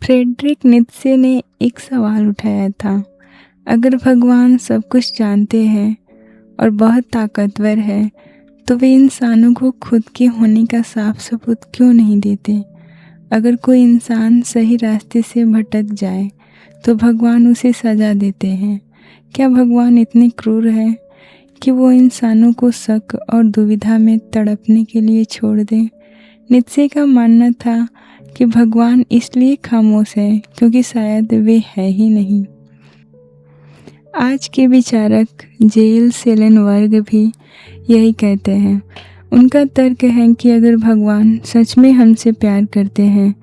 Frederick Nietzsche ने एक सवाल उठाया था, अगर भगवान सब कुछ जानते हैं और बहुत ताकतवर है तो वे इंसानों को खुद के होने का साफ सबूत क्यों नहीं देते। अगर कोई इंसान सही रास्ते से भटक जाए तो भगवान उसे सज़ा देते हैं। क्या भगवान इतने क्रूर हैं कि वो इंसानों को शक और दुविधा में तड़पने के लिए छोड़ दें? नीत्शे का मानना था कि भगवान इसलिए खामोश है क्योंकि शायद वे है ही नहीं। आज के विचारक जेईल सेलेनबर्ग भी यही कहते हैं। उनका तर्क है कि अगर भगवान सच में हमसे प्यार करते हैं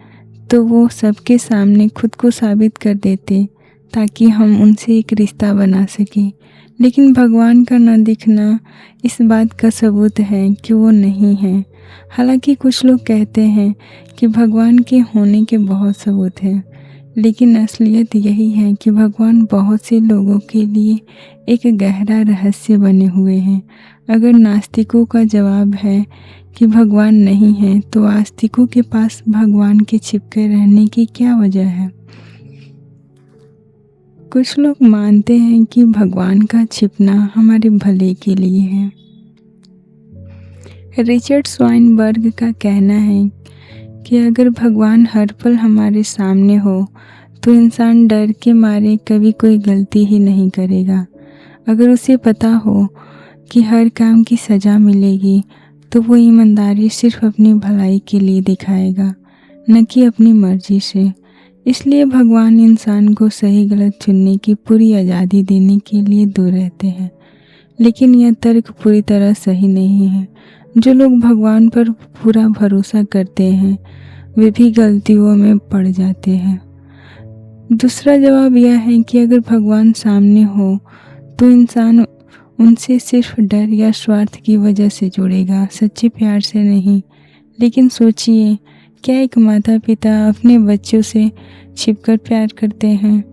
तो वो सबके सामने खुद को साबित कर देते ताकि हम उनसे एक रिश्ता बना सकें। लेकिन भगवान का न दिखना इस बात का सबूत है कि वो नहीं है। हालांकि कुछ लोग कहते हैं कि भगवान के होने के बहुत सबूत हैं, लेकिन असलियत यही है कि भगवान बहुत से लोगों के लिए एक गहरा रहस्य बने हुए हैं। अगर नास्तिकों का जवाब है कि भगवान नहीं है तो आस्तिकों के पास भगवान के छिपके रहने की क्या वजह है? कुछ लोग मानते हैं कि भगवान का छिपना हमारे भले के लिए है। रिचर्ड स्वाइनबर्ग का कहना है कि अगर भगवान हर पल हमारे सामने हो तो इंसान डर के मारे कभी कोई गलती ही नहीं करेगा। अगर उसे पता हो कि हर काम की सज़ा मिलेगी तो वो ईमानदारी सिर्फ अपनी भलाई के लिए दिखाएगा, न कि अपनी मर्जी से। इसलिए भगवान इंसान को सही गलत चुनने की पूरी आज़ादी देने के लिए दूर रहते हैं। लेकिन यह तर्क पूरी तरह सही नहीं है। जो लोग भगवान पर पूरा भरोसा करते हैं वे भी गलतियों में पड़ जाते हैं। दूसरा जवाब यह है कि अगर भगवान सामने हो तो इंसान उनसे सिर्फ डर या स्वार्थ की वजह से जुड़ेगा, सच्चे प्यार से नहीं। लेकिन सोचिए, क्या एक माता पिता अपने बच्चों से छिपकर प्यार करते हैं?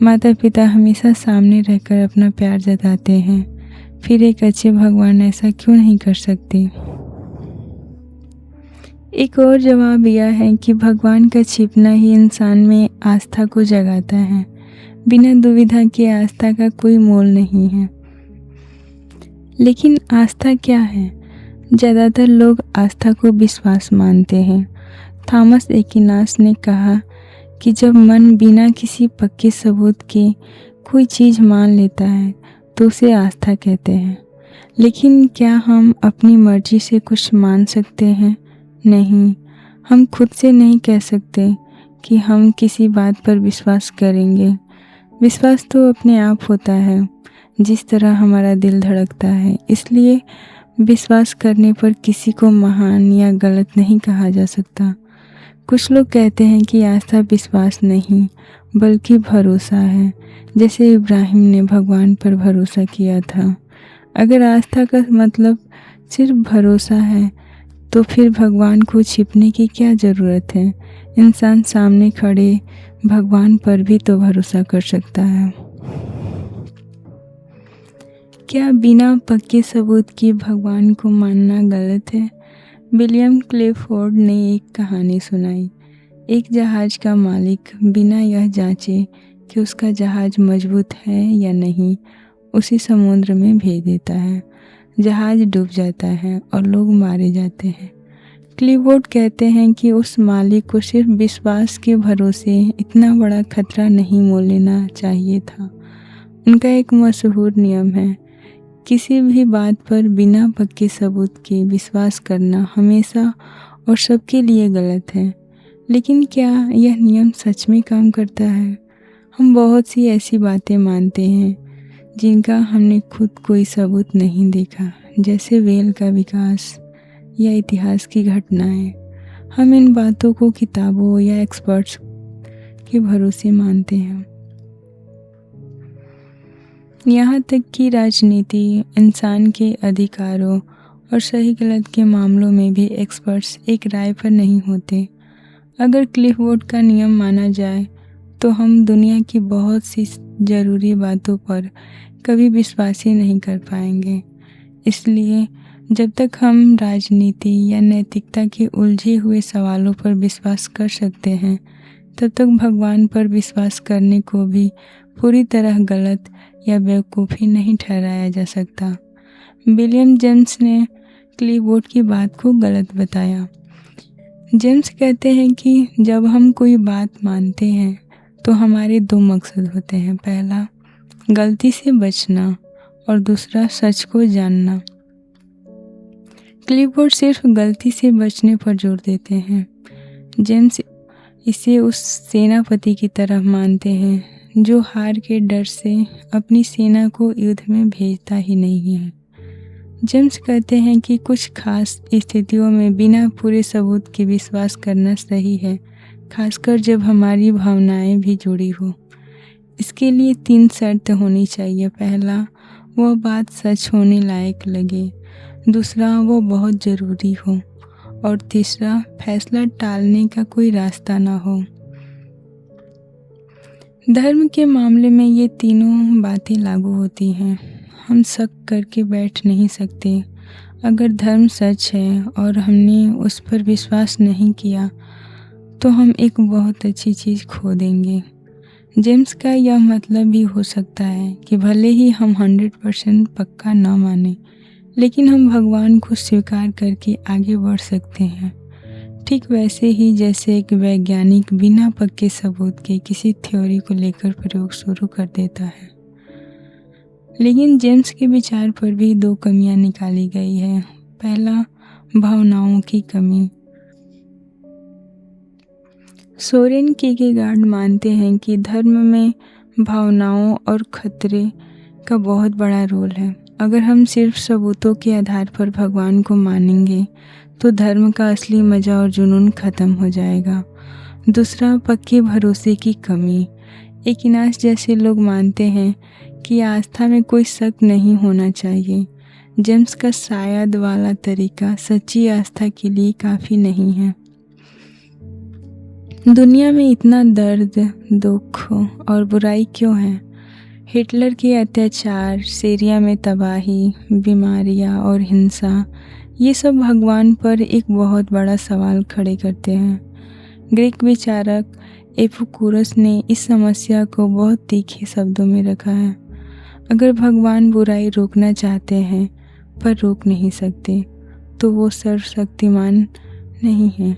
माता पिता हमेशा सामने रहकर अपना प्यार जताते हैं, फिर एक अच्छे भगवान ऐसा क्यों नहीं कर सकते? एक और जवाब यह है कि भगवान का छिपना ही इंसान में आस्था को जगाता है। बिना दुविधा के आस्था का कोई मोल नहीं है। लेकिन आस्था क्या है? ज़्यादातर लोग आस्था को विश्वास मानते हैं। थॉमस एक्विनास ने कहा कि जब मन बिना किसी पक्के सबूत के कोई चीज़ मान लेता है तो उसे आस्था कहते हैं। लेकिन क्या हम अपनी मर्जी से कुछ मान सकते हैं? नहीं। हम खुद से नहीं कह सकते कि हम किसी बात पर विश्वास करेंगे। विश्वास तो अपने आप होता है, जिस तरह हमारा दिल धड़कता है। इसलिए विश्वास करने पर किसी को महान या गलत नहीं कहा जा सकता। कुछ लोग कहते हैं कि आस्था विश्वास नहीं बल्कि भरोसा है, जैसे इब्राहिम ने भगवान पर भरोसा किया था। अगर आस्था का मतलब सिर्फ भरोसा है तो फिर भगवान को छिपने की क्या ज़रूरत है? इंसान सामने खड़े भगवान पर भी तो भरोसा कर सकता है। क्या बिना पक्के सबूत के भगवान को मानना गलत है? विलियम क्लेफोर्ड ने एक कहानी सुनाई। एक जहाज़ का मालिक बिना यह जांचे कि उसका जहाज़ मजबूत है या नहीं उसे समुद्र में भेज देता है। जहाज़ डूब जाता है और लोग मारे जाते हैं। क्लेफोर्ड कहते हैं कि उस मालिक को सिर्फ विश्वास के भरोसे इतना बड़ा खतरा नहीं मोल लेना चाहिए था। उनका एक मशहूर नियम है, किसी भी बात पर बिना पक्के सबूत के विश्वास करना हमेशा और सबके लिए गलत है। लेकिन क्या यह नियम सच में काम करता है? हम बहुत सी ऐसी बातें मानते हैं जिनका हमने खुद कोई सबूत नहीं देखा, जैसे वेल का विकास या इतिहास की घटनाएं। हम इन बातों को किताबों या एक्सपर्ट्स के भरोसे मानते हैं। यहाँ तक कि राजनीति, इंसान के अधिकारों और सही गलत के मामलों में भी एक्सपर्ट्स एक राय पर नहीं होते। अगर क्लिफोर्ड का नियम माना जाए तो हम दुनिया की बहुत सी ज़रूरी बातों पर कभी विश्वास ही नहीं कर पाएंगे। इसलिए जब तक हम राजनीति या नैतिकता के उलझे हुए सवालों पर विश्वास कर सकते हैं, तब तक भगवान पर विश्वास करने को भी पूरी तरह गलत या बेवकूफ़ी नहीं ठहराया जा सकता। विलियम जेम्स ने क्लीवुड की बात को गलत बताया। जेम्स कहते हैं कि जब हम कोई बात मानते हैं तो हमारे दो मकसद होते हैं, पहला गलती से बचना और दूसरा सच को जानना। क्लीवुड सिर्फ गलती से बचने पर जोर देते हैं। जेम्स इसे उस सेनापति की तरह मानते हैं जो हार के डर से अपनी सेना को युद्ध में भेजता ही नहीं है। जेम्स कहते हैं कि कुछ खास स्थितियों में बिना पूरे सबूत के विश्वास करना सही है, खासकर जब हमारी भावनाएं भी जुड़ी हो। इसके लिए 3 शर्त होनी चाहिए। पहला, वह बात सच होने लायक लगे। दूसरा, वो बहुत ज़रूरी हो। और तीसरा, फैसला टालने का कोई रास्ता ना हो। धर्म के मामले में ये तीनों बातें लागू होती हैं। हम शक करके बैठ नहीं सकते। अगर धर्म सच है और हमने उस पर विश्वास नहीं किया तो हम एक बहुत अच्छी चीज़ खो देंगे। जेम्स का यह मतलब भी हो सकता है कि भले ही हम 100% पक्का न माने, लेकिन हम भगवान को स्वीकार करके आगे बढ़ सकते हैं। ठीक वैसे ही जैसे एक वैज्ञानिक बिना पक्के सबूत के किसी थ्योरी को लेकर प्रयोग शुरू कर देता है। लेकिन जेम्स के विचार पर भी 2 कमियां निकाली गई है। पहला, भावनाओं की कमी। सोरेन कीकेगार्ड मानते हैं कि धर्म में भावनाओं और खतरे का बहुत बड़ा रोल है। अगर हम सिर्फ सबूतों के आधार पर भगवान को मानेंगे तो धर्म का असली मज़ा और जुनून खत्म हो जाएगा। दूसरा, पक्के भरोसे की कमी। एक्विनास जैसे लोग मानते हैं कि आस्था में कोई शक नहीं होना चाहिए। जेम्स का शायद वाला तरीका सच्ची आस्था के लिए काफ़ी नहीं है। दुनिया में इतना दर्द, दुख और बुराई क्यों है? हिटलर के अत्याचार, सीरिया में तबाही, बीमारियां और हिंसा, ये सब भगवान पर एक बहुत बड़ा सवाल खड़े करते हैं। ग्रीक विचारक एपिकुरस ने इस समस्या को बहुत तीखे शब्दों में रखा है। अगर भगवान बुराई रोकना चाहते हैं पर रोक नहीं सकते तो वो सर्वशक्तिमान नहीं है।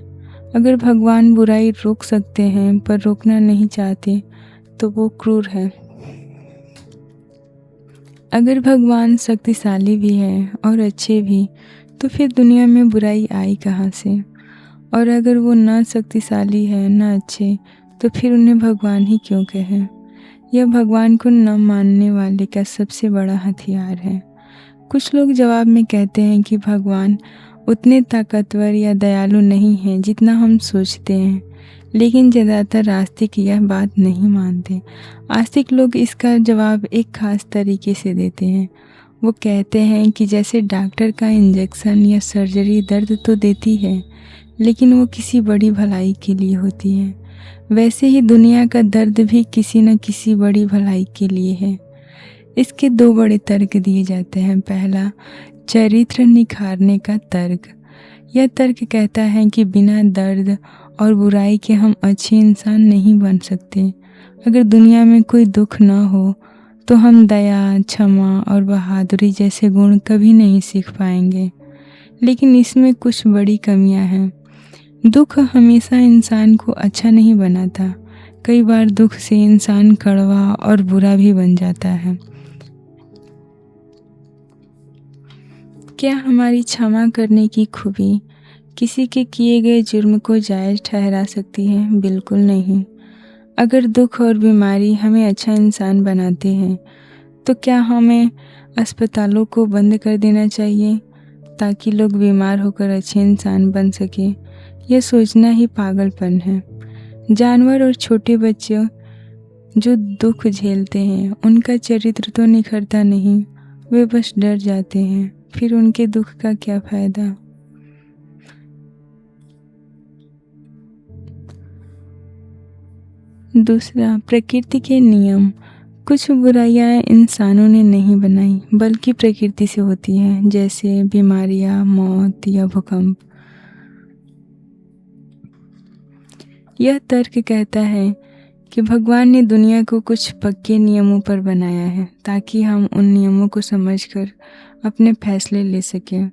अगर भगवान बुराई रोक सकते हैं पर रोकना नहीं चाहते तो वो क्रूर है। अगर भगवान शक्तिशाली भी है और अच्छे भी, तो फिर दुनिया में बुराई आई कहाँ से? और अगर वो ना शक्तिशाली है ना अच्छे, तो फिर उन्हें भगवान ही क्यों कहें? यह भगवान को न मानने वाले का सबसे बड़ा हथियार है। कुछ लोग जवाब में कहते हैं कि भगवान उतने ताकतवर या दयालु नहीं हैं जितना हम सोचते हैं, लेकिन ज़्यादातर आस्तिक यह बात नहीं मानते। आस्तिक लोग इसका जवाब एक खास तरीके से देते हैं। वो कहते हैं कि जैसे डॉक्टर का इंजेक्शन या सर्जरी दर्द तो देती है, लेकिन वो किसी बड़ी भलाई के लिए होती है, वैसे ही दुनिया का दर्द भी किसी न किसी बड़ी भलाई के लिए है। इसके 2 बड़े तर्क दिए जाते हैं। पहला, चरित्र निखारने का तर्क। यह तर्क कहता है कि बिना दर्द और बुराई के हम अच्छे इंसान नहीं बन सकते। अगर दुनिया में कोई दुख न हो तो हम दया, क्षमा और बहादुरी जैसे गुण कभी नहीं सीख पाएंगे। लेकिन इसमें कुछ बड़ी कमियां हैं। दुख हमेशा इंसान को अच्छा नहीं बनाता। कई बार दुख से इंसान कड़वा और बुरा भी बन जाता है। क्या हमारी क्षमा करने की खूबी किसी के किए गए जुर्म को जायज़ ठहरा सकती है? बिल्कुल नहीं। अगर दुख और बीमारी हमें अच्छा इंसान बनाते हैं तो क्या हमें अस्पतालों को बंद कर देना चाहिए ताकि लोग बीमार होकर अच्छे इंसान बन सके? यह सोचना ही पागलपन है। जानवर और छोटे बच्चे जो दुख झेलते हैं उनका चरित्र तो निखरता नहीं, वे बस डर जाते हैं। फिर उनके दुख का क्या फ़ायदा? दूसरा, प्रकृति के नियम। कुछ बुराइयां इंसानों ने नहीं बनाई बल्कि प्रकृति से होती हैं, जैसे बीमारियां, मौत या भूकंप। यह तर्क कहता है कि भगवान ने दुनिया को कुछ पक्के नियमों पर बनाया है ताकि हम उन नियमों को समझकर अपने फैसले ले सकें।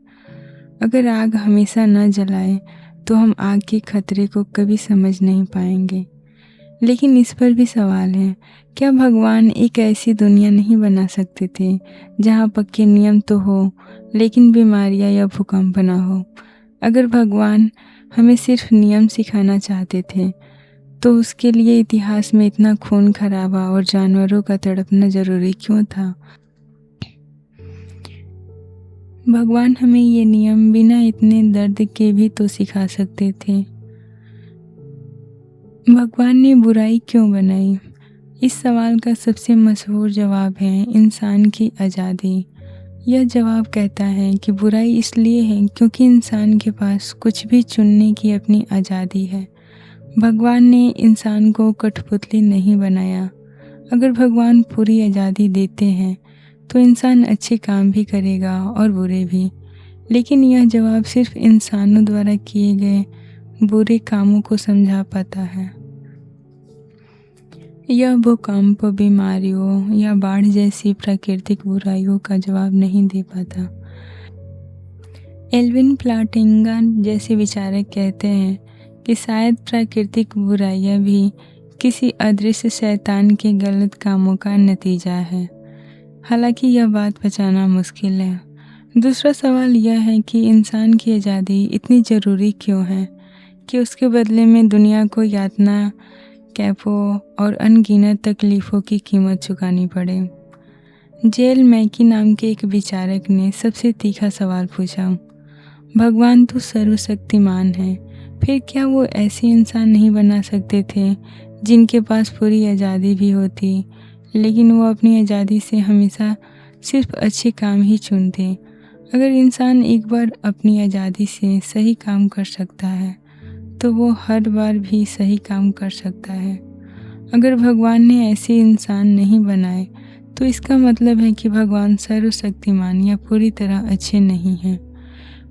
अगर आग हमेशा न जलाए तो हम आग के खतरे को कभी समझ नहीं पाएंगे। लेकिन इस पर भी सवाल है, क्या भगवान एक ऐसी दुनिया नहीं बना सकते थे जहाँ पक्के नियम तो हो लेकिन बीमारियाँ या भूकंप न हो? अगर भगवान हमें सिर्फ नियम सिखाना चाहते थे तो उसके लिए इतिहास में इतना खून खराबा और जानवरों का तड़पना जरूरी क्यों था? भगवान हमें ये नियम बिना इतने दर्द के भी तो सिखा सकते थे। भगवान ने बुराई क्यों बनाई? इस सवाल का सबसे मशहूर जवाब है इंसान की आज़ादी। यह जवाब कहता है कि बुराई इसलिए है क्योंकि इंसान के पास कुछ भी चुनने की अपनी आज़ादी है। भगवान ने इंसान को कठपुतली नहीं बनाया। अगर भगवान पूरी आज़ादी देते हैं तो इंसान अच्छे काम भी करेगा और बुरे भी। लेकिन यह जवाब सिर्फ इंसानों द्वारा किए गए बुरे कामों को समझा पाता है। यह भूकंप, बीमारियों या बाढ़ जैसी प्राकृतिक बुराइयों का जवाब नहीं दे पाता। एल्विन प्लाटिंगा जैसे विचारक कहते हैं कि शायद प्राकृतिक बुराइयां भी किसी अदृश्य शैतान के गलत कामों का नतीजा है। हालांकि यह बात पहचानना मुश्किल है। दूसरा सवाल यह है कि इंसान की आज़ादी इतनी ज़रूरी क्यों है कि उसके बदले में दुनिया को यातना, कैपों और अनगिनत तकलीफ़ों की कीमत चुकानी पड़े। जेल मैकी नाम के एक विचारक ने सबसे तीखा सवाल पूछा, भगवान तो सर्वशक्तिमान है, फिर क्या वो ऐसे इंसान नहीं बना सकते थे जिनके पास पूरी आज़ादी भी होती लेकिन वो अपनी आज़ादी से हमेशा सिर्फ अच्छे काम ही चुनते? अगर इंसान एक बार अपनी आज़ादी से सही काम कर सकता है तो वो हर बार भी सही काम कर सकता है। अगर भगवान ने ऐसे इंसान नहीं बनाए तो इसका मतलब है कि भगवान सर्वशक्तिमान या पूरी तरह अच्छे नहीं हैं।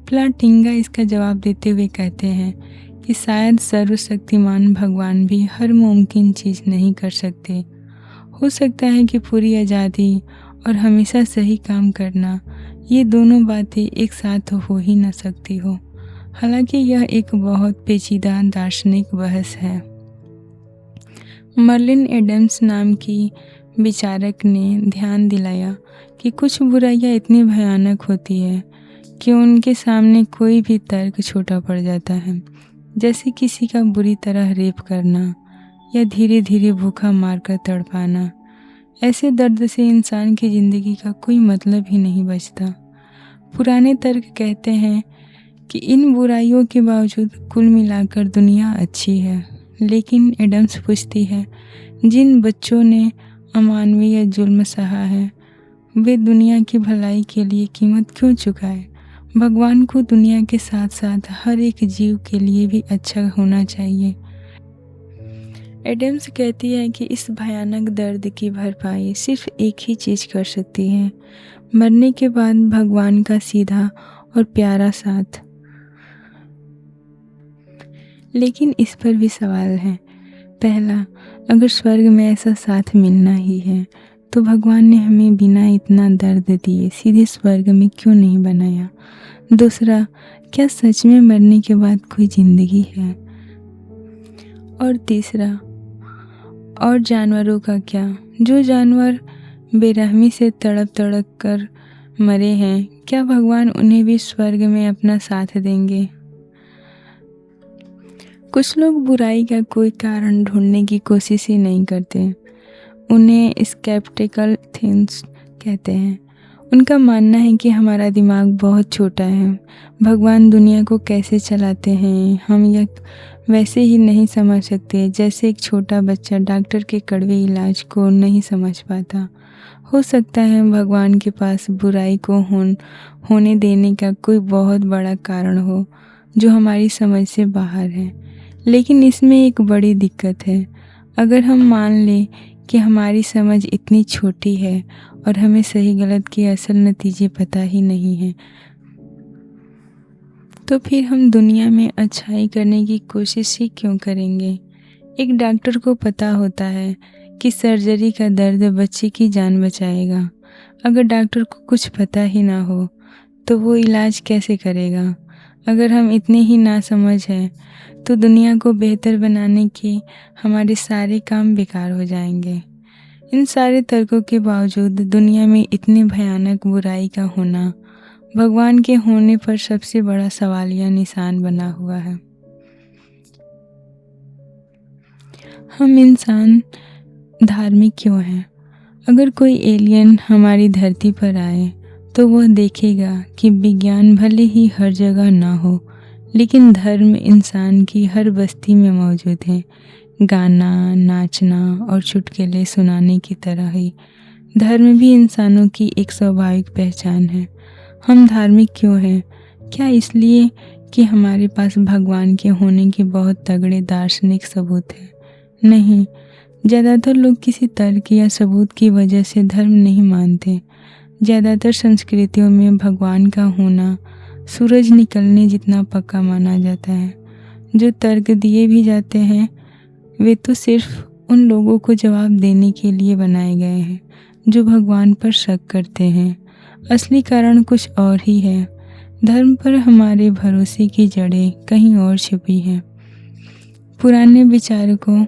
प्लाटिंगा इसका जवाब देते हुए कहते हैं कि शायद सर्वशक्तिमान भगवान भी हर मुमकिन चीज़ नहीं कर सकते। हो सकता है कि पूरी आज़ादी और हमेशा सही काम करना, ये दोनों बातें एक साथ हो ही न सकती हो। हालांकि यह एक बहुत पेचीदा दार्शनिक बहस है। मर्लिन एडम्स नाम की विचारक ने ध्यान दिलाया कि कुछ बुराइयां इतनी भयानक होती है कि उनके सामने कोई भी तर्क छोटा पड़ जाता है, जैसे किसी का बुरी तरह रेप करना या धीरे धीरे भूखा मारकर तड़पाना। ऐसे दर्द से इंसान की ज़िंदगी का कोई मतलब ही नहीं बचता। पुराने तर्क कहते हैं कि इन बुराइयों के बावजूद कुल मिलाकर दुनिया अच्छी है। लेकिन एडम्स पूछती है, जिन बच्चों ने अमानवीय जुल्म सहा है वे दुनिया की भलाई के लिए कीमत क्यों चुकाए? भगवान को दुनिया के साथ साथ हर एक जीव के लिए भी अच्छा होना चाहिए। एडम्स कहती है कि इस भयानक दर्द की भरपाई सिर्फ एक ही चीज़ कर सकती है, मरने के बाद भगवान का सीधा और प्यारा साथ। लेकिन इस पर भी सवाल है। पहला, अगर स्वर्ग में ऐसा साथ मिलना ही है तो भगवान ने हमें बिना इतना दर्द दिए सीधे स्वर्ग में क्यों नहीं बनाया? दूसरा, क्या सच में मरने के बाद कोई ज़िंदगी है? और तीसरा, और जानवरों का क्या? जो जानवर बेरहमी से तड़प तड़प कर मरे हैं, क्या भगवान उन्हें भी स्वर्ग में अपना साथ देंगे? कुछ लोग बुराई का कोई कारण ढूंढने की कोशिश ही नहीं करते। उन्हें स्केप्टिकल थिंग्स कहते हैं। उनका मानना है कि हमारा दिमाग बहुत छोटा है, भगवान दुनिया को कैसे चलाते हैं हम यह वैसे ही नहीं समझ सकते जैसे एक छोटा बच्चा डॉक्टर के कड़वे इलाज को नहीं समझ पाता। हो सकता है भगवान के पास बुराई को होने देने का कोई बहुत बड़ा कारण हो जो हमारी समझ से बाहर है। लेकिन इसमें एक बड़ी दिक्कत है। अगर हम मान लें कि हमारी समझ इतनी छोटी है और हमें सही गलत के असल नतीजे पता ही नहीं हैं, तो फिर हम दुनिया में अच्छाई करने की कोशिश ही क्यों करेंगे? एक डॉक्टर को पता होता है कि सर्जरी का दर्द बच्चे की जान बचाएगा। अगर डॉक्टर को कुछ पता ही ना हो तो वो इलाज कैसे करेगा? अगर हम इतने ही नासमझ हैं तो दुनिया को बेहतर बनाने के हमारे सारे काम बेकार हो जाएंगे। इन सारे तर्कों के बावजूद दुनिया में इतनी भयानक बुराई का होना भगवान के होने पर सबसे बड़ा सवालिया निशान बना हुआ है। हम इंसान धार्मिक क्यों हैं? अगर कोई एलियन हमारी धरती पर आए तो वह देखेगा कि विज्ञान भले ही हर जगह ना हो, लेकिन धर्म इंसान की हर बस्ती में मौजूद है। गाना, नाचना और चुटकुले सुनाने की तरह ही धर्म भी इंसानों की एक स्वाभाविक पहचान है। हम धार्मिक क्यों हैं? क्या इसलिए कि हमारे पास भगवान के होने के बहुत तगड़े दार्शनिक सबूत हैं? नहीं, ज़्यादातर लोग किसी तर्क या सबूत की वजह से धर्म नहीं मानते। ज़्यादातर संस्कृतियों में भगवान का होना सूरज निकलने जितना पक्का माना जाता है। जो तर्क दिए भी जाते हैं वे तो सिर्फ उन लोगों को जवाब देने के लिए बनाए गए हैं जो भगवान पर शक करते हैं। असली कारण कुछ और ही है। धर्म पर हमारे भरोसे की जड़ें कहीं और छुपी हैं। पुराने विचारकों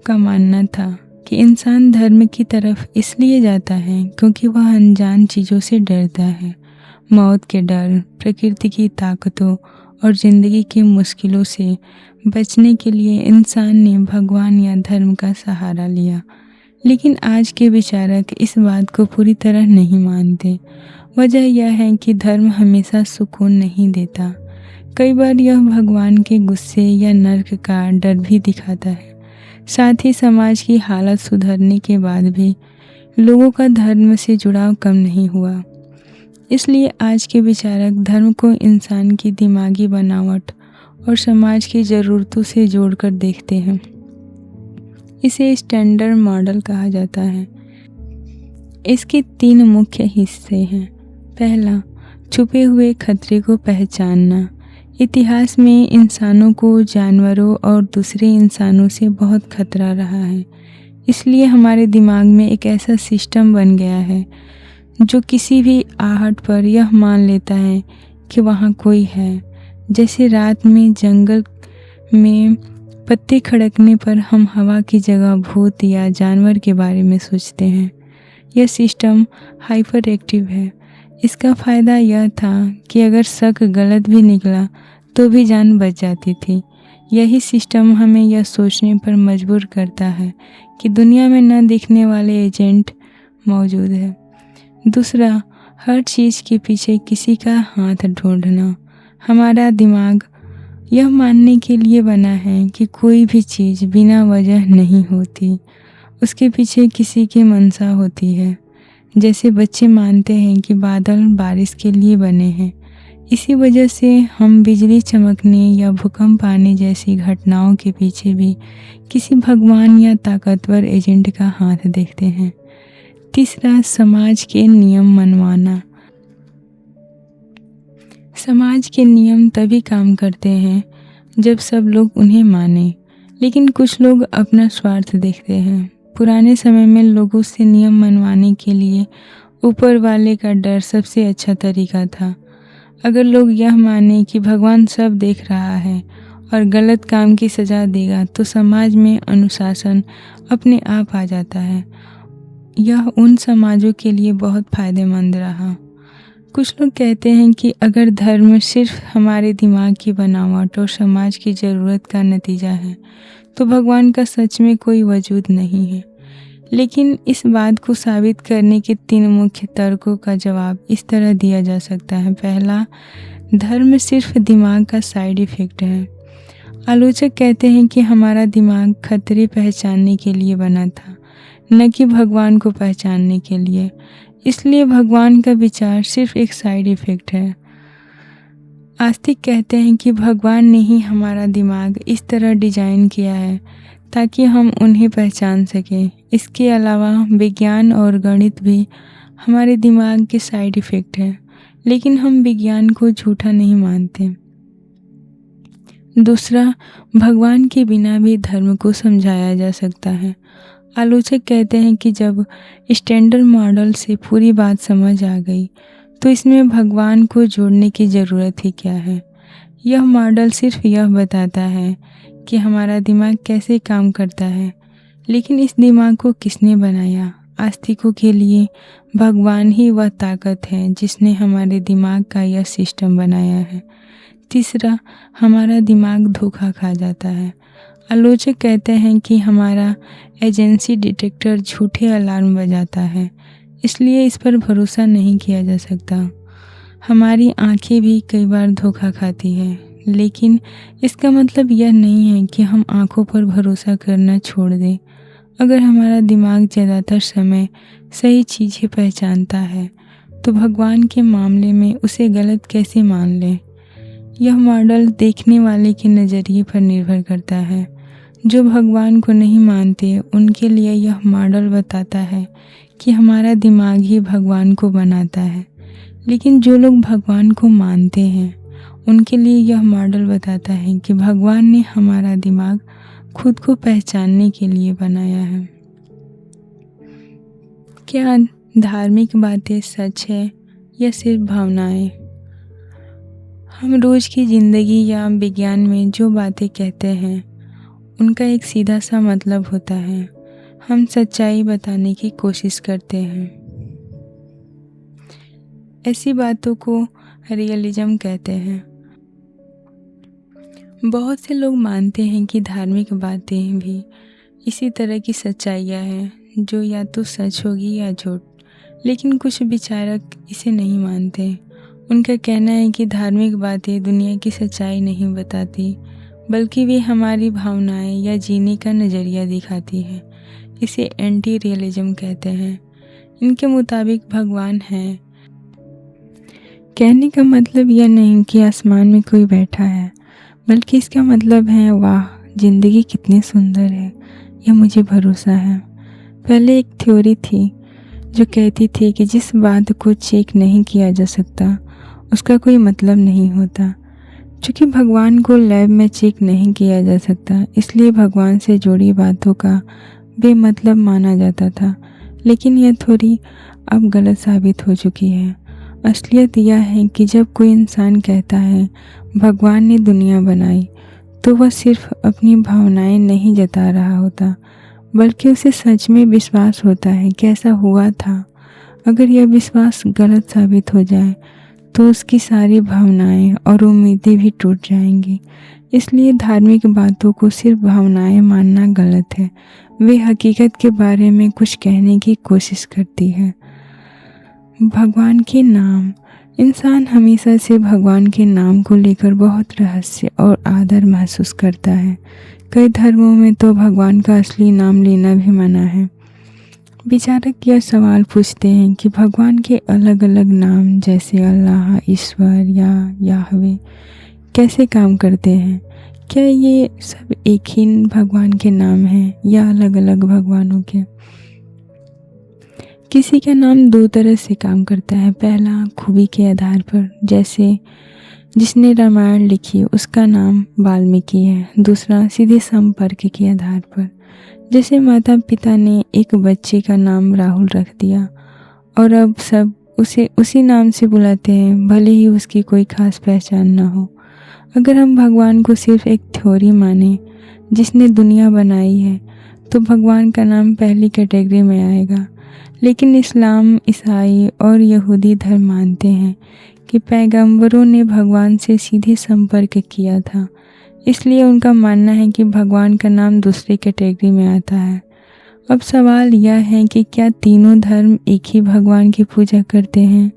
का मानना था कि इंसान धर्म की तरफ इसलिए जाता है क्योंकि वह अनजान चीज़ों से डरता है। मौत के डर, प्रकृति की ताकतों और ज़िंदगी की मुश्किलों से बचने के लिए इंसान ने भगवान या धर्म का सहारा लिया। लेकिन आज के विचारक इस बात को पूरी तरह नहीं मानते। वजह यह है कि धर्म हमेशा सुकून नहीं देता। कई बार यह भगवान के गुस्से या नर्क का डर भी दिखाता है। साथ ही समाज की हालत सुधरने के बाद भी लोगों का धर्म से जुड़ाव कम नहीं हुआ। इसलिए आज के विचारक धर्म को इंसान की दिमागी बनावट और समाज की ज़रूरतों से जोड़कर देखते हैं। इसे स्टैंडर्ड मॉडल कहा जाता है। इसके 3 मुख्य हिस्से हैं। पहला, छुपे हुए खतरे को पहचानना। इतिहास में इंसानों को जानवरों और दूसरे इंसानों से बहुत खतरा रहा है। इसलिए हमारे दिमाग में एक ऐसा सिस्टम बन गया है जो किसी भी आहट पर यह मान लेता है कि वहाँ कोई है। जैसे रात में जंगल में पत्ते खड़कने पर हम हवा की जगह भूत या जानवर के बारे में सोचते हैं। यह सिस्टम हाइपर एक्टिव है। इसका फ़ायदा यह था कि अगर शक गलत भी निकला तो भी जान बच जाती थी। यही सिस्टम हमें यह सोचने पर मजबूर करता है कि दुनिया में न दिखने वाले एजेंट मौजूद है। दूसरा, हर चीज़ के पीछे किसी का हाथ ढूंढना। हमारा दिमाग यह मानने के लिए बना है कि कोई भी चीज़ बिना वजह नहीं होती, उसके पीछे किसी की मंशा होती है। जैसे बच्चे मानते हैं कि बादल बारिश के लिए बने हैं, इसी वजह से हम बिजली चमकने या भूकंप आने जैसी घटनाओं के पीछे भी किसी भगवान या ताकतवर एजेंट का हाथ देखते हैं। तीसरा, समाज के नियम मनवाना। समाज के नियम तभी काम करते हैं जब सब लोग उन्हें माने, लेकिन कुछ लोग अपना स्वार्थ देखते हैं। पुराने समय में लोगों से नियम मनवाने के लिए ऊपर वाले का डर सबसे अच्छा तरीका था। अगर लोग यह माने कि भगवान सब देख रहा है और गलत काम की सज़ा देगा तो समाज में अनुशासन अपने आप आ जाता है। यह उन समाजों के लिए बहुत फ़ायदेमंद रहा। कुछ लोग कहते हैं कि अगर धर्म सिर्फ हमारे दिमाग की बनावट और समाज की ज़रूरत का नतीजा है तो भगवान का सच में कोई वजूद नहीं है। लेकिन इस बात को साबित करने के 3 मुख्य तर्कों का जवाब इस तरह दिया जा सकता है। पहला, धर्म सिर्फ दिमाग का साइड इफ़ेक्ट है। आलोचक कहते हैं कि हमारा दिमाग खतरे पहचानने के लिए बना था, न कि भगवान को पहचानने के लिए। इसलिए भगवान का विचार सिर्फ एक साइड इफ़ेक्ट है। आस्तिक कहते हैं कि भगवान ने ही हमारा दिमाग इस तरह डिज़ाइन किया है ताकि हम उन्हें पहचान सकें। इसके अलावा विज्ञान और गणित भी हमारे दिमाग के साइड इफ़ेक्ट है, लेकिन हम विज्ञान को झूठा नहीं मानते। दूसरा, भगवान के बिना भी धर्म को समझाया जा सकता है। आलोचक कहते हैं कि जब स्टैंडर्ड मॉडल से पूरी बात समझ आ गई तो इसमें भगवान को जोड़ने की ज़रूरत ही क्या है। यह मॉडल सिर्फ यह बताता है कि हमारा दिमाग कैसे काम करता है, लेकिन इस दिमाग को किसने बनाया? आस्तिकों के लिए भगवान ही वह ताकत है जिसने हमारे दिमाग का यह सिस्टम बनाया है। तीसरा, हमारा दिमाग धोखा खा जाता है। आलोचक कहते हैं कि हमारा एजेंसी डिटेक्टर झूठे अलार्म बजाता है, इसलिए इस पर भरोसा नहीं किया जा सकता। हमारी आंखें भी कई बार धोखा खाती हैं, लेकिन इसका मतलब यह नहीं है कि हम आंखों पर भरोसा करना छोड़ दें। अगर हमारा दिमाग ज़्यादातर समय सही चीज़ें पहचानता है तो भगवान के मामले में उसे गलत कैसे मान लें? यह मॉडल देखने वाले के नज़रिए पर निर्भर करता है। जो भगवान को नहीं मानते उनके लिए यह मॉडल बताता है कि हमारा दिमाग ही भगवान को बनाता है, लेकिन जो लोग भगवान को मानते हैं उनके लिए यह मॉडल बताता है कि भगवान ने हमारा दिमाग खुद को पहचानने के लिए बनाया है। क्या धार्मिक बातें सच है या सिर्फ भावनाएं? हम रोज़ की ज़िंदगी या विज्ञान में जो बातें कहते हैं उनका एक सीधा सा मतलब होता है। हम सच्चाई बताने की कोशिश करते हैं। ऐसी बातों को रियलिज्म कहते हैं। बहुत से लोग मानते हैं कि धार्मिक बातें भी इसी तरह की सच्चाइयाँ हैं जो या तो सच होगी या झूठ, लेकिन कुछ विचारक इसे नहीं मानते। उनका कहना है कि धार्मिक बातें दुनिया की सच्चाई नहीं बताती, बल्कि वे हमारी भावनाएं या जीने का नज़रिया दिखाती है। इसे एंटी रियलिज्म कहते हैं। इनके मुताबिक भगवान है। कहने का मतलब यह नहीं कि आसमान में कोई बैठा है, बल्कि इसका मतलब है वाह ज़िंदगी कितनी सुंदर है, यह मुझे भरोसा है। पहले एक थ्योरी थी जो कहती थी कि जिस बात को चेक नहीं किया जा सकता उसका कोई मतलब नहीं होता। चूँकि भगवान को लैब में चेक नहीं किया जा सकता, इसलिए भगवान से जुड़ी बातों का बेमतलब माना जाता था। लेकिन यह थ्योरी अब गलत साबित हो चुकी है। असलियत यह है कि जब कोई इंसान कहता है भगवान ने दुनिया बनाई, तो वह सिर्फ अपनी भावनाएं नहीं जता रहा होता, बल्कि उसे सच में विश्वास होता है कि ऐसा हुआ था। अगर यह विश्वास गलत साबित हो जाए तो उसकी सारी भावनाएं और उम्मीदें भी टूट जाएंगी। इसलिए धार्मिक बातों को सिर्फ भावनाएं मानना गलत है। वे हकीकत के बारे में कुछ कहने की कोशिश करती है। भगवान के नाम। इंसान हमेशा से भगवान के नाम को लेकर बहुत रहस्य और आदर महसूस करता है। कई धर्मों में तो भगवान का असली नाम लेना भी मना है। विचारक यह सवाल पूछते हैं कि भगवान के अलग अलग नाम जैसे अल्लाह, ईश्वर या याहवे कैसे काम करते हैं? क्या ये सब एक ही भगवान के नाम हैं या अलग अलग भगवानों के? किसी का नाम दो तरह से काम करता है। पहला, खूबी के आधार पर, जैसे जिसने रामायण लिखी उसका नाम वाल्मीकि है। दूसरा, सीधे संपर्क के आधार पर, जैसे माता पिता ने एक बच्चे का नाम राहुल रख दिया और अब सब उसे उसी नाम से बुलाते हैं, भले ही उसकी कोई खास पहचान ना हो। अगर हम भगवान को सिर्फ एक थ्योरी माने जिसने दुनिया बनाई है, तो भगवान का नाम पहली कैटेगरी में आएगा। लेकिन इस्लाम, ईसाई और यहूदी धर्म मानते हैं कि पैगंबरों ने भगवान से सीधे संपर्क किया था, इसलिए उनका मानना है कि भगवान का नाम दूसरी कैटेगरी में आता है। अब सवाल यह है कि क्या तीनों धर्म एक ही भगवान की पूजा करते हैं?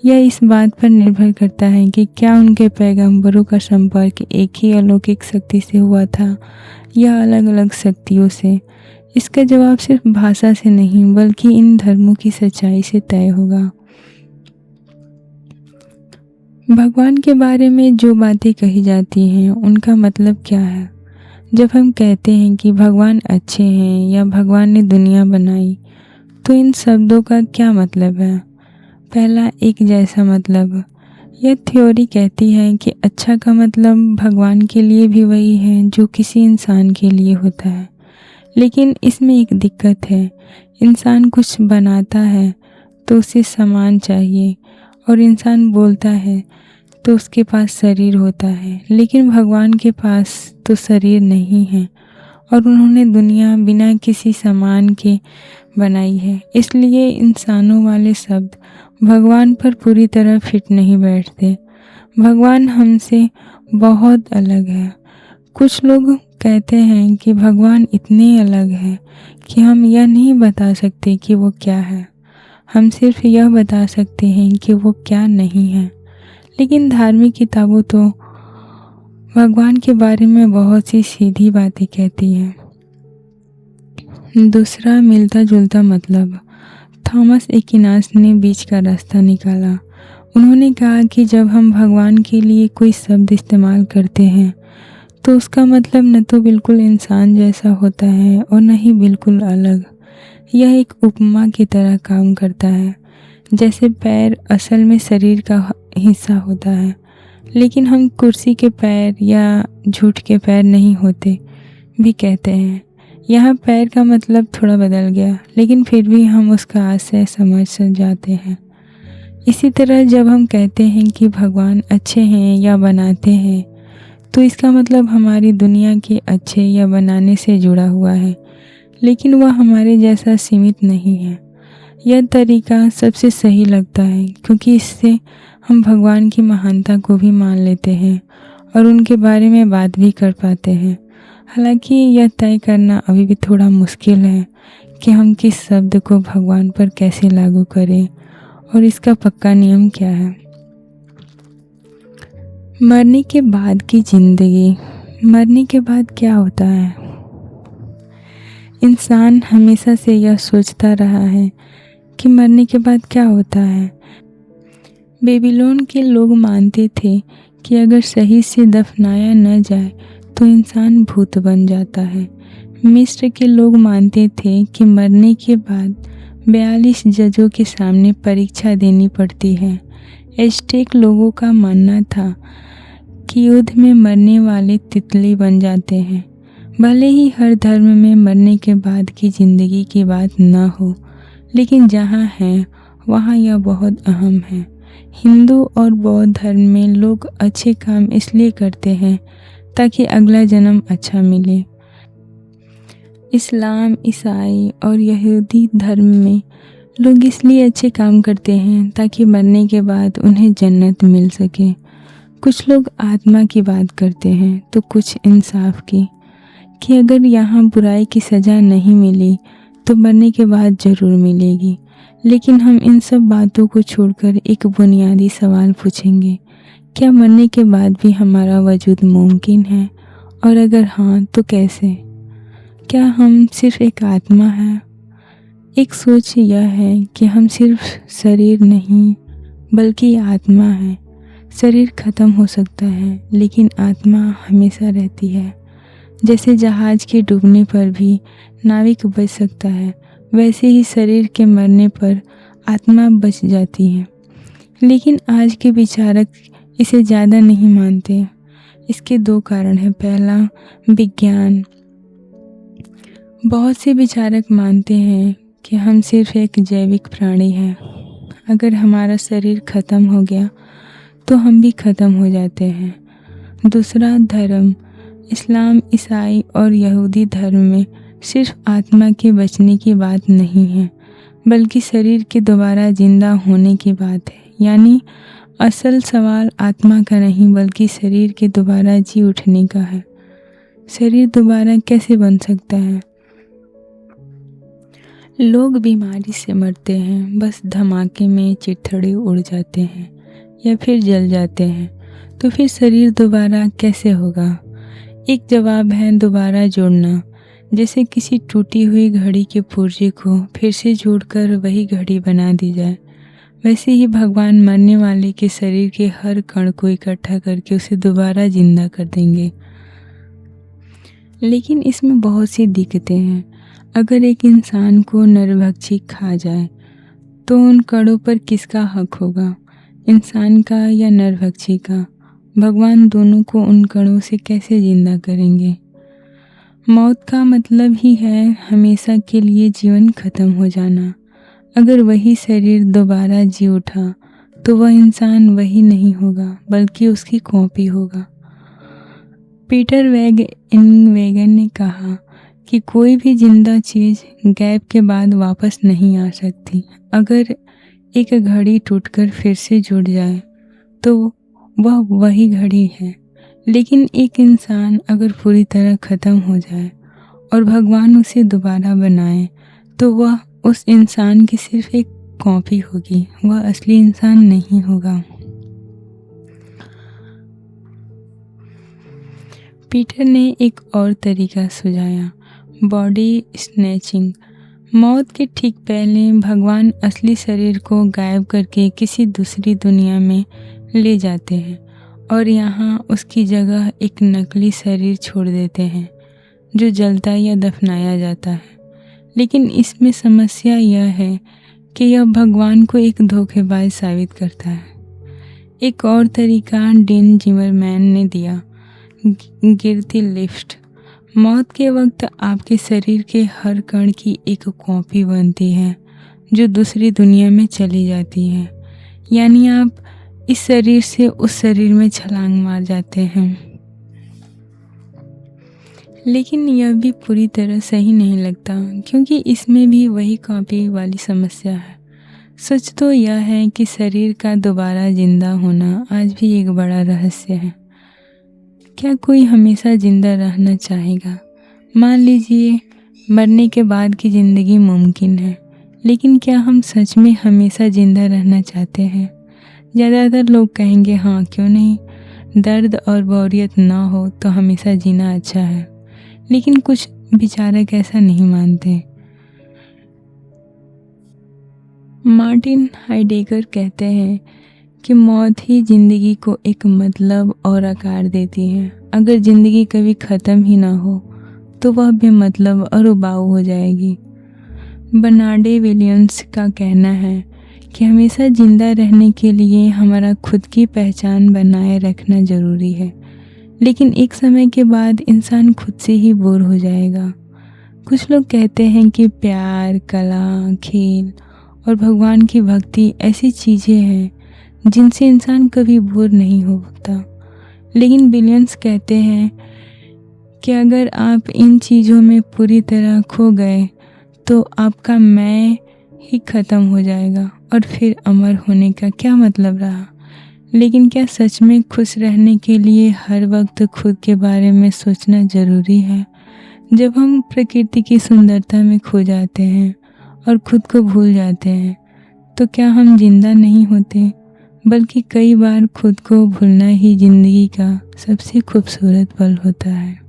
यह इस बात पर निर्भर करता है कि क्या उनके पैगंबरों का संपर्क एक ही अलौकिक शक्ति से हुआ था या अलग अलग शक्तियों से। इसका जवाब सिर्फ भाषा से नहीं, बल्कि इन धर्मों की सच्चाई से तय होगा। भगवान के बारे में जो बातें कही जाती हैं उनका मतलब क्या है? जब हम कहते हैं कि भगवान अच्छे हैं या भगवान ने दुनिया बनाई, तो इन शब्दों का क्या मतलब है? पहला, एक जैसा मतलब। यह थ्योरी कहती है कि अच्छा का मतलब भगवान के लिए भी वही है जो किसी इंसान के लिए होता है। लेकिन इसमें एक दिक्कत है, इंसान कुछ बनाता है तो उसे सामान चाहिए, और इंसान बोलता है तो उसके पास शरीर होता है। लेकिन भगवान के पास तो शरीर नहीं है, और उन्होंने दुनिया बिना किसी सामान के बनाई है। इसलिए इंसानों वाले शब्द भगवान पर पूरी तरह फिट नहीं बैठते। भगवान हमसे बहुत अलग है। कुछ लोग कहते हैं कि भगवान इतने अलग है कि हम यह नहीं बता सकते कि वो क्या है, हम सिर्फ यह बता सकते हैं कि वो क्या नहीं है। लेकिन धार्मिक किताबों तो भगवान के बारे में बहुत सी सीधी बातें कहती हैं। दूसरा मिलता जुलता मतलब, थॉमस एक्विनास ने बीच का रास्ता निकाला। उन्होंने कहा कि जब हम भगवान के लिए कोई शब्द इस्तेमाल करते हैं तो उसका मतलब न तो बिल्कुल इंसान जैसा होता है और न ही बिल्कुल अलग। यह एक उपमा की तरह काम करता है। जैसे पैर असल में शरीर का हिस्सा होता है, लेकिन हम कुर्सी के पैर या झूठ के पैर नहीं होते भी कहते हैं। यहाँ पैर का मतलब थोड़ा बदल गया, लेकिन फिर भी हम उसका आशय समझ जाते हैं। इसी तरह जब हम कहते हैं कि भगवान अच्छे हैं या बनाते हैं, तो इसका मतलब हमारी दुनिया के अच्छे या बनाने से जुड़ा हुआ है, लेकिन वह हमारे जैसा सीमित नहीं है। यह तरीका सबसे सही लगता है, क्योंकि इससे हम भगवान की महानता को भी मान लेते हैं और उनके बारे में बात भी कर पाते हैं। हालांकि यह तय करना अभी भी थोड़ा मुश्किल है कि हम किस शब्द को भगवान पर कैसे लागू करें और इसका पक्का नियम क्या है। मरने के बाद की जिंदगी, मरने के बाद क्या होता है? इंसान हमेशा से यह सोचता रहा है कि मरने के बाद क्या होता है। बेबीलोन के लोग मानते थे कि अगर सही से दफनाया न जाए तो इंसान भूत बन जाता है। मिस्र के लोग मानते थे कि मरने के बाद 42 जजों के सामने परीक्षा देनी पड़ती है। एज़टेक लोगों का मानना था कि युद्ध में मरने वाले तितली बन जाते हैं। भले ही हर धर्म में मरने के बाद की ज़िंदगी की बात न हो, लेकिन जहाँ है वहाँ यह बहुत अहम है। हिंदू और बौद्ध धर्म में लोग अच्छे काम इसलिए करते हैं ताकि अगला जन्म अच्छा मिले। इस्लाम, ईसाई और यहूदी धर्म में लोग इसलिए अच्छे काम करते हैं ताकि मरने के बाद उन्हें जन्नत मिल सके। कुछ लोग आत्मा की बात करते हैं तो कुछ इंसाफ की, कि अगर यहाँ बुराई की सज़ा नहीं मिली तो मरने के बाद ज़रूर मिलेगी। लेकिन हम इन सब बातों को छोड़कर एक बुनियादी सवाल पूछेंगे, क्या मरने के बाद भी हमारा वजूद मुमकिन है, और अगर हाँ तो कैसे? क्या हम सिर्फ एक आत्मा है? एक सोच यह है कि हम सिर्फ शरीर नहीं बल्कि आत्मा है। शरीर खत्म हो सकता है लेकिन आत्मा हमेशा रहती है। जैसे जहाज के डूबने पर भी नाविक बच सकता है, वैसे ही शरीर के मरने पर आत्मा बच जाती है। लेकिन आज के विचारक इसे ज़्यादा नहीं मानते। इसके दो कारण हैं। पहला, विज्ञान। बहुत से विचारक मानते हैं कि हम सिर्फ एक जैविक प्राणी हैं। अगर हमारा शरीर खत्म हो गया तो हम भी खत्म हो जाते हैं। दूसरा, धर्म। इस्लाम, ईसाई और यहूदी धर्म में सिर्फ आत्मा के बचने की बात नहीं है, बल्कि शरीर के दोबारा जिंदा होने की बात है। यानी असल सवाल आत्मा का नहीं बल्कि शरीर के दोबारा जी उठने का है। शरीर दोबारा कैसे बन सकता है? लोग बीमारी से मरते हैं, बस धमाके में चिथड़े उड़ जाते हैं या फिर जल जाते हैं, तो फिर शरीर दोबारा कैसे होगा? एक जवाब है दोबारा जोड़ना। जैसे किसी टूटी हुई घड़ी के पुर्जे को फिर से जोड़कर वही घड़ी बना दी जाए, वैसे ही भगवान मरने वाले के शरीर के हर कण को इकट्ठा करके उसे दोबारा जिंदा कर देंगे। लेकिन इसमें बहुत सी दिक्कतें हैं। अगर एक इंसान को नरभक्षी खा जाए तो उन कणों पर किसका हक होगा? इंसान का या नरभक्षी का, भगवान दोनों को उन कणों से कैसे जिंदा करेंगे। मौत का मतलब ही है हमेशा के लिए जीवन खत्म हो जाना। अगर वही शरीर दोबारा जी उठा तो वह इंसान वही नहीं होगा बल्कि उसकी कॉपी होगा। पीटर वेगन ने कहा कि कोई भी जिंदा चीज़ गैप के बाद वापस नहीं आ सकती। अगर एक घड़ी टूटकर फिर से जुड़ जाए तो वह वही घड़ी है, लेकिन एक इंसान अगर पूरी तरह ख़त्म हो जाए और भगवान उसे दोबारा बनाए तो वह उस इंसान की सिर्फ एक कॉपी होगी, वह असली इंसान नहीं होगा। पीटर ने एक और तरीका सुझाया, बॉडी स्नैचिंग। मौत के ठीक पहले भगवान असली शरीर को गायब करके किसी दूसरी दुनिया में ले जाते हैं और यहाँ उसकी जगह एक नकली शरीर छोड़ देते हैं जो जलता या दफनाया जाता है। लेकिन इसमें समस्या यह है कि यह भगवान को एक धोखेबाज साबित करता है। एक और तरीका डीन जिमरमैन ने दिया, गिरती लिफ्ट। मौत के वक्त आपके शरीर के हर कण की एक कॉपी बनती है जो दूसरी दुनिया में चली जाती है, यानी आप इस शरीर से उस शरीर में छलांग मार जाते हैं। लेकिन यह भी पूरी तरह सही नहीं लगता क्योंकि इसमें भी वही कॉपी वाली समस्या है। सच तो यह है कि शरीर का दोबारा जिंदा होना आज भी एक बड़ा रहस्य है। क्या कोई हमेशा जिंदा रहना चाहेगा? मान लीजिए मरने के बाद की ज़िंदगी मुमकिन है, लेकिन क्या हम सच में हमेशा जिंदा रहना चाहते हैं? ज़्यादातर लोग कहेंगे हाँ, क्यों नहीं, दर्द और बोरियत ना हो तो हमेशा जीना अच्छा है। लेकिन कुछ विचारक ऐसा नहीं मानते। मार्टिन हाइडेगर कहते हैं कि मौत ही जिंदगी को एक मतलब और आकार देती है। अगर जिंदगी कभी ख़त्म ही ना हो तो वह बेमतलब और उबाऊ हो जाएगी। बर्नार्डे विलियम्स का कहना है कि हमेशा जिंदा रहने के लिए हमारा खुद की पहचान बनाए रखना ज़रूरी है, लेकिन एक समय के बाद इंसान खुद से ही बोर हो जाएगा। कुछ लोग कहते हैं कि प्यार, कला, खेल और भगवान की भक्ति ऐसी चीज़ें हैं जिनसे इंसान कभी बोर नहीं होता। लेकिन विलियम्स कहते हैं कि अगर आप इन चीज़ों में पूरी तरह खो गए तो आपका मैं ही ख़त्म हो जाएगा और फिर अमर होने का क्या मतलब रहा। लेकिन क्या सच में खुश रहने के लिए हर वक्त खुद के बारे में सोचना ज़रूरी है? जब हम प्रकृति की सुंदरता में खो जाते हैं और खुद को भूल जाते हैं तो क्या हम जिंदा नहीं होते, बल्कि कई बार खुद को भूलना ही जिंदगी का सबसे खूबसूरत पल होता है।